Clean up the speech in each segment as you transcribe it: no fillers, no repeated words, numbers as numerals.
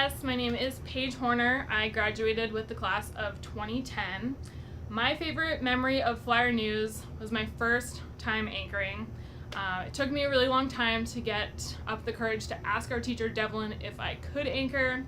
yes, my name is Paige Horner. I graduated with the class of 2010. My favorite memory of Flyer News was my first time anchoring. It took me a really long time to get up the courage to ask our teacher Devlin if I could anchor,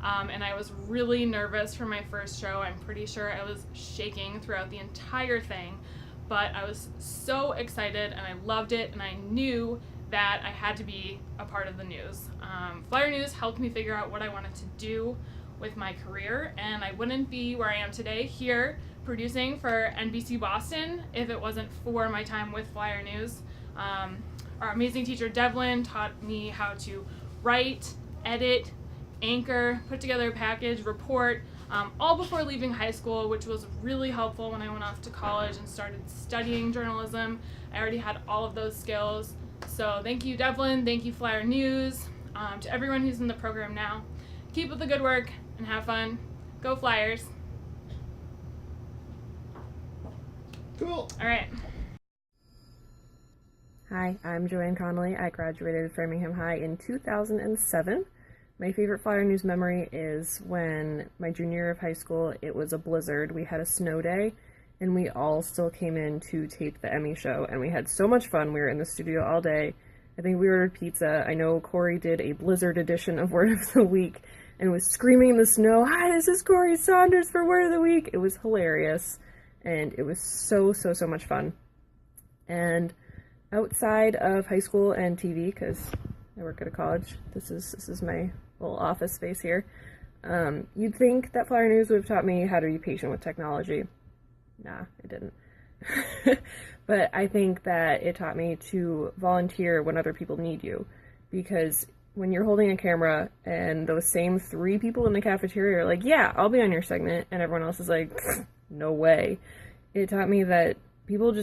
and I was really nervous for my first show. I'm pretty sure I was shaking throughout the entire thing, but I was so excited and I loved it, and I knew that I had to be a part of the news. Flyer News helped me figure out what I wanted to do with my career, and I wouldn't be where I am today here producing for NBC Boston if it wasn't for my time with Flyer News. Our amazing teacher Devlin taught me how to write, edit, anchor, put together a package, report, all before leaving high school, which was really helpful when I went off to college and started studying journalism. I already had all of those skills. So thank you, Devlin. Thank you, Flyer News. To everyone who's in the program now, keep up the good work and have fun. Go Flyers. Cool. All right. Hi, I'm Joanne Connolly. I graduated Framingham High in 2007. My favorite Flyer News memory is when my junior year of high school, it was a blizzard. We had a snow day, and we all still came in to tape the Emmy show, and we had so much fun. We were in the studio all day. I think we ordered pizza. I know Corey did a blizzard edition of Word of the Week and was screaming in the snow, "Hi, this is Corey Saunders for Word of the Week." It was hilarious, and it was so much fun. And outside of high school and TV, because I work at a college, this is my little office space here, you'd think that Flyer News would have taught me how to be patient with technology. Nah, it didn't. But I think that it taught me to volunteer when other people need you, because when you're holding a camera and those same 3 people in the cafeteria are like, "Yeah, I'll be on your segment," and everyone else is like, "No way." It taught me that people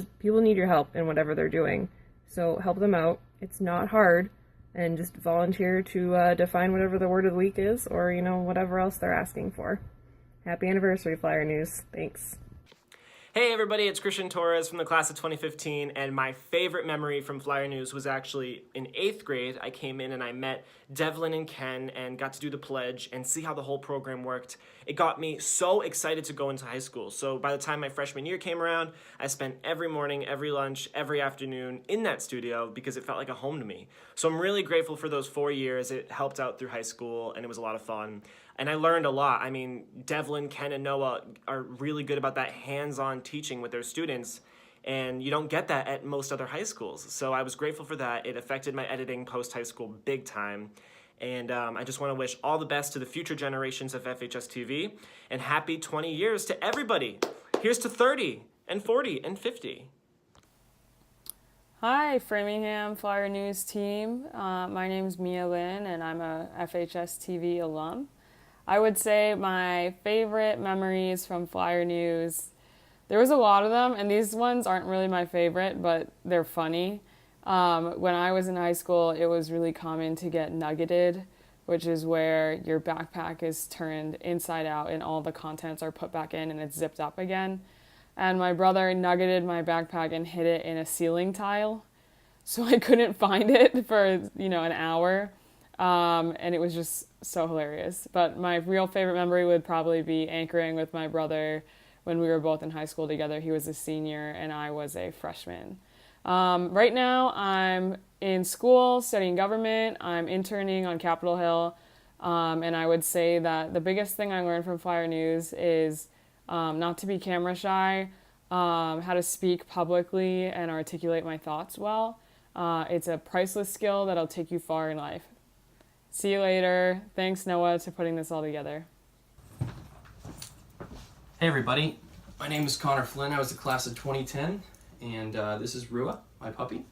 need your help in whatever they're doing. So help them out. It's not hard, and just volunteer to define whatever the word of the week is, or whatever else they're asking for. Happy anniversary, Flyer News. Thanks. Hey everybody, it's Christian Torres from the class of 2015, and my favorite memory from Flyer News was actually in 8th grade. I came in and I met Devlin and Ken and got to do the pledge and see how the whole program worked. It got me so excited to go into high school. So by the time my freshman year came around, I spent every morning, every lunch, every afternoon in that studio because it felt like a home to me. So I'm really grateful for those 4 years. It helped out through high school and it was a lot of fun. And I learned a lot. I mean, Devlin, Ken, and Noah are really good about that hands-on teaching with their students, and you don't get that at most other high schools. So I was grateful for that. It affected my editing post-high school big time. And I just want to wish all the best to the future generations of FHS TV, and happy 20 years to everybody. Here's to 30, and 40, and 50. Hi, Framingham Flyer News team. My name's Mia Lynn, and I'm a FHS TV alum. I would say my favorite memories from Flyer News, there was a lot of them, and these ones aren't really my favorite, but they're funny. When I was in high school, it was really common to get nuggeted, which is where your backpack is turned inside out and all the contents are put back in and it's zipped up again. And my brother nuggeted my backpack and hid it in a ceiling tile, so I couldn't find it for, an hour. And it was just so hilarious. But my real favorite memory would probably be anchoring with my brother when we were both in high school together. He was a senior and I was a freshman. Right now I'm in school studying government. I'm interning on Capitol Hill. And I would say that the biggest thing I learned from Flyer News is not to be camera shy, how to speak publicly and articulate my thoughts well. It's a priceless skill that'll take you far in life. See you later. Thanks, Noah, for putting this all together. Hey everybody, my name is Connor Flynn. I was the class of 2010, and this is Rua, my puppy.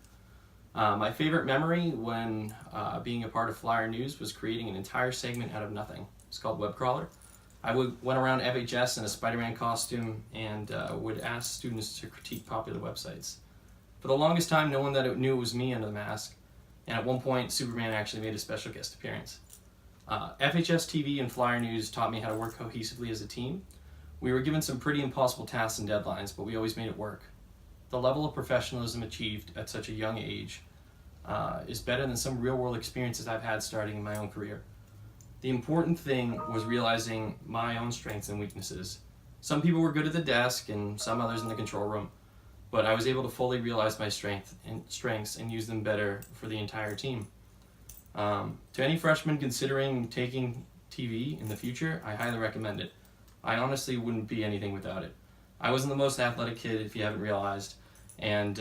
My favorite memory when being a part of Flyer News was creating an entire segment out of nothing. It's called Web Crawler. I went around FHS in a Spider-Man costume and would ask students to critique popular websites. For the longest time, no one knew it was me under the mask. And at one point, Superman actually made a special guest appearance. FHS TV and Flyer News taught me how to work cohesively as a team. We were given some pretty impossible tasks and deadlines, but we always made it work. The level of professionalism achieved at such a young age is better than some real-world experiences I've had starting in my own career. The important thing was realizing my own strengths and weaknesses. Some people were good at the desk and some others in the control room, but I was able to fully realize my strengths and use them better for the entire team. To any freshmen considering taking TV in the future, I highly recommend it. I honestly wouldn't be anything without it. I wasn't the most athletic kid, if you haven't realized, and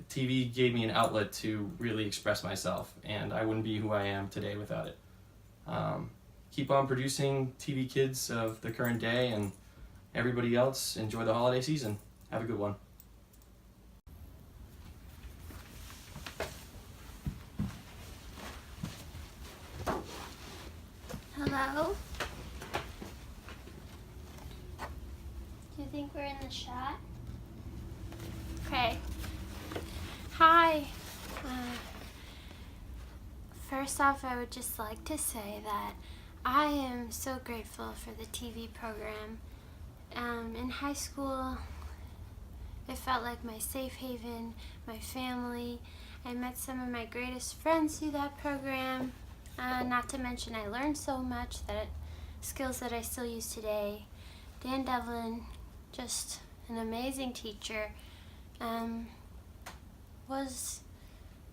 TV gave me an outlet to really express myself, and I wouldn't be who I am today without it. Keep on producing TV kids of the current day, and everybody else, enjoy the holiday season. Have a good one. Hello? Do you think we're in the shot? Okay. Hi. First off, I would just like to say that I am so grateful for the TV program. In high school, it felt like my safe haven, my family. I met some of my greatest friends through that program. Not to mention I learned so much, skills that I still use today. Dan Devlin, just an amazing teacher, was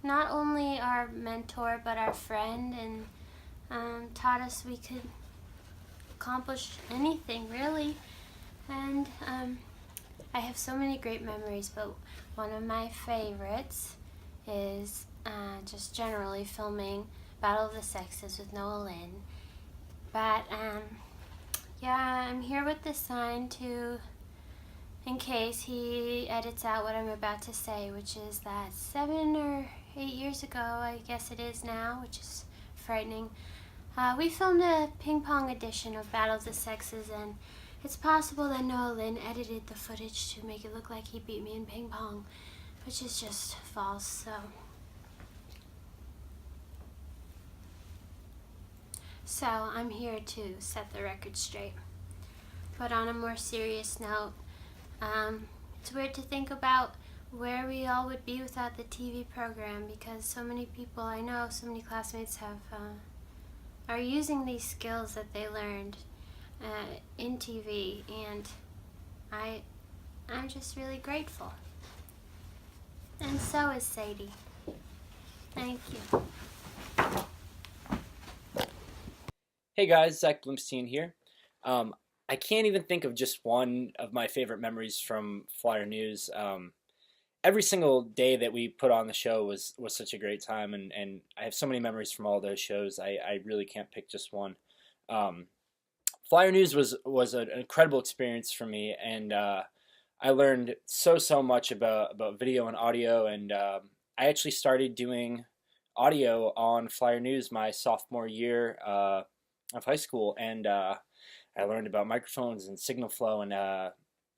not only our mentor but our friend, and taught us we could accomplish anything really. And I have so many great memories, but one of my favorites is just generally filming Battle of the Sexes with Noah Lynn. But yeah, I'm here with this sign in case he edits out what I'm about to say, which is that 7 or 8 years ago, I guess it is now, which is frightening, we filmed a ping pong edition of Battle of the Sexes, and it's possible that Noah Lynn edited the footage to make it look like he beat me in ping pong, which is just false. So I'm here to set the record straight. But on a more serious note, it's weird to think about where we all would be without the TV program, because so many people I know, so many classmates are using these skills that they learned in TV, and I'm just really grateful. And so is Sadie. Thank you. Hey guys, Zach Blumstein here. I can't even think of just one of my favorite memories from Flyer News. Every single day that we put on the show was such a great time, and I have so many memories from all those shows. I really can't pick just one. Flyer News was an incredible experience for me, and I learned so much about video and audio, and I actually started doing audio on Flyer News my sophomore year of high school, and I learned about microphones and signal flow, and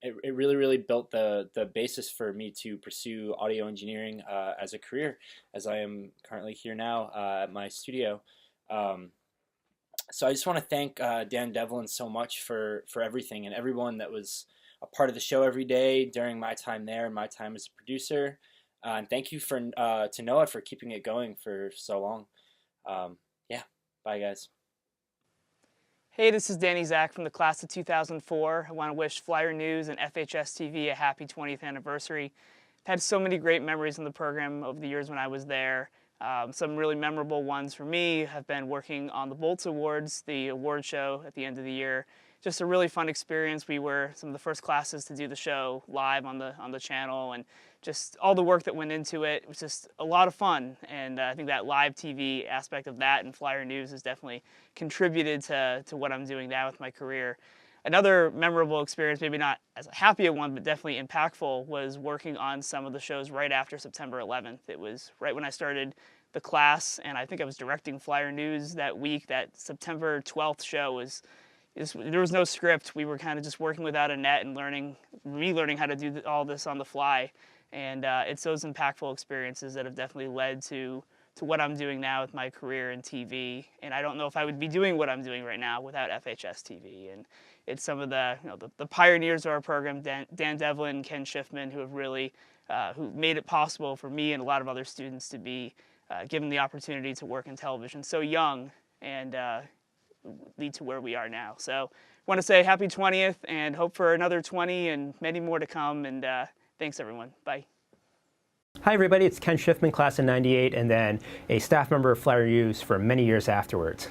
it really built the basis for me to pursue audio engineering as a career, as I am currently here now at my studio. So I just want to thank Dan Devlin so much for everything, and everyone that was a part of the show every day during my time there and my time as a producer. And thank you to Noah for keeping it going for so long. Yeah, bye guys. Hey, this is Danny Zach from the class of 2004. I want to wish Flyer News and FHS TV a happy 20th anniversary. I've had so many great memories in the program over the years when I was there. Some really memorable ones for me have been working on the Bolts Awards, the award show at the end of the year. Just a really fun experience. We were some of the first classes to do the show live on the channel, and just all the work that went into it. It was just a lot of fun, and I think that live TV aspect of that and Flyer News has definitely contributed to what I'm doing now with my career. Another memorable experience, maybe not as a happy one, but definitely impactful, was working on some of the shows right after September 11th. It was right when I started the class, and I think I was directing Flyer News that week. That September 12th show there was no script. We were kind of just working without a net and relearning how to do all this on the fly. And it's those impactful experiences that have definitely led to what I'm doing now with my career in TV. And I don't know if I would be doing what I'm doing right now without FHS TV. And it's some of the pioneers of our program, Dan Devlin, Ken Schiffman, who have really who made it possible for me and a lot of other students to be given the opportunity to work in television so young and lead to where we are now. So I want to say happy 20th and hope for another 20 and many more to come. And thanks, everyone. Bye. Hi everybody, it's Ken Schiffman, class of 98, and then a staff member of Flyer News for many years afterwards.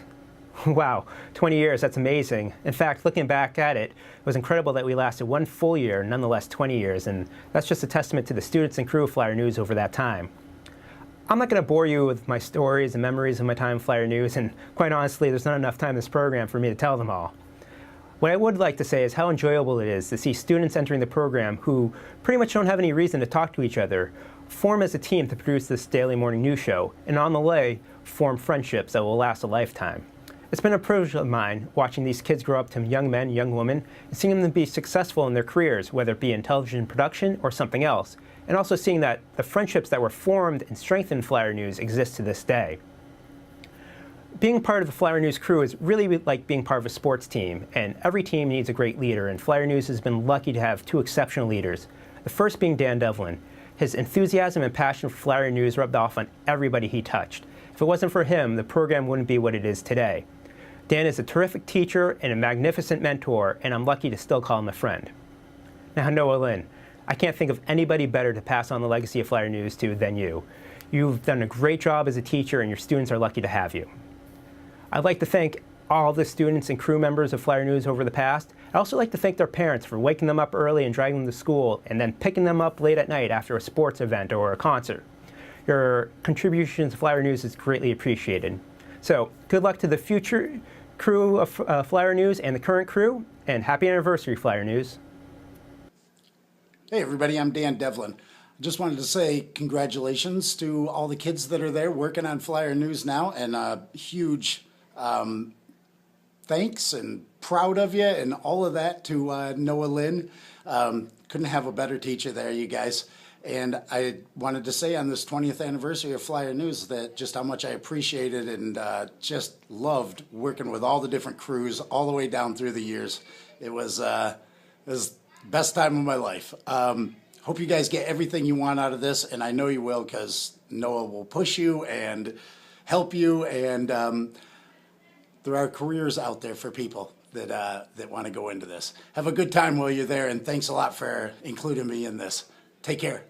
Wow, 20 years, that's amazing. In fact, looking back at it, it was incredible that we lasted one full year, nonetheless 20 years, and that's just a testament to the students and crew of Flyer News over that time. I'm not going to bore you with my stories and memories of my time in Flyer News, and quite honestly, there's not enough time in this program for me to tell them all. What I would like to say is how enjoyable it is to see students entering the program who pretty much don't have any reason to talk to each other form as a team to produce this daily morning news show, and on the way, form friendships that will last a lifetime. It's been a privilege of mine watching these kids grow up to young men, young women, and seeing them be successful in their careers, whether it be in television production or something else, and also seeing that the friendships that were formed and strengthened in Flyer News exist to this day. Being part of the Flyer News crew is really like being part of a sports team, and every team needs a great leader, and Flyer News has been lucky to have two exceptional leaders. The first being Dan Devlin. His enthusiasm and passion for Flyer News rubbed off on everybody he touched. If it wasn't for him, the program wouldn't be what it is today. Dan is a terrific teacher and a magnificent mentor, and I'm lucky to still call him a friend. Now, Noah Lynn, I can't think of anybody better to pass on the legacy of Flyer News to than you. You've done a great job as a teacher, and your students are lucky to have you. I'd like to thank all the students and crew members of Flyer News over the past. I'd also like to thank their parents for waking them up early and driving them to school, and then picking them up late at night after a sports event or a concert. Your contributions to Flyer News is greatly appreciated. So, good luck to the future crew of Flyer News and the current crew, and happy anniversary, Flyer News. Hey everybody, I'm Dan Devlin. I just wanted to say congratulations to all the kids that are there working on Flyer News now, and a huge thanks and proud of you and all of that to Noah Lynn. Couldn't have a better teacher there, you guys. And I wanted to say on this 20th anniversary of Flyer News that just how much I appreciated and just loved working with all the different crews all the way down through the years. It was the best time of my life. Hope you guys get everything you want out of this, and I know you will, because Noah will push you and help you, and there are careers out there for people that want to go into this. Have a good time while you're there, and thanks a lot for including me in this. Take care.